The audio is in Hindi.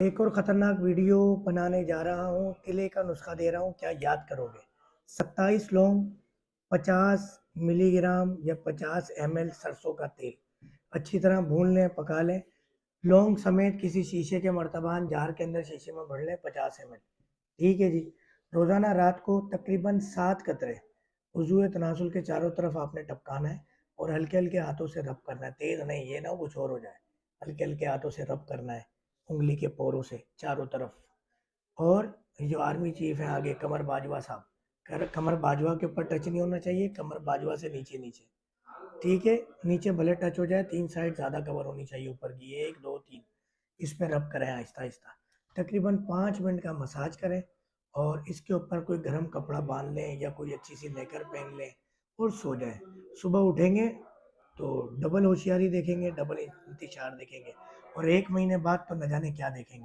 एक और खतरनाक वीडियो बनाने जा रहा हूँ। तिले का नुस्खा दे रहा हूँ, क्या याद करोगे? 27 लौंग, 50 मिलीग्राम या 50 ml सरसों का तेल अच्छी तरह भून लें, पका लें। लौंग समेत किसी शीशे के मर्तबान जार के अंदर शीशे में भर लें 50 ml। ठीक है जी। रोज़ाना रात को तकरीबन 7 कतरे वुज़ूए तनासुल के चारों तरफ आपने टपकाना है और हल्के हल्के हाथों से रब करना है, तेज़ नहीं, ये ना कुछ और हो जाए। हल्के हल्के हाथों से रब करना है उंगली के पोरों से चारों तरफ। और ये जो आर्मी चीफ है आगे, कमर बाजवा साहब, कमर बाजवा के ऊपर टच नहीं होना चाहिए, कमर बाजवा से नीचे नीचे। ठीक है, नीचे भले टच हो जाए, 3 साइड ज़्यादा कवर होनी चाहिए ऊपर की, 1 2 3। इस पर रब करें आहिस्ता आहिस्ता, तकरीबन 5 मिनट का मसाज करें और इसके ऊपर कोई गर्म कपड़ा बांध लें या कोई अच्छी सी नेकर पहन लें और सो जाएं। सुबह उठेंगे तो डबल होशियारी देखेंगे, डबल इंतशार देखेंगे और 1 महीने बाद तो न जाने क्या देखेंगे।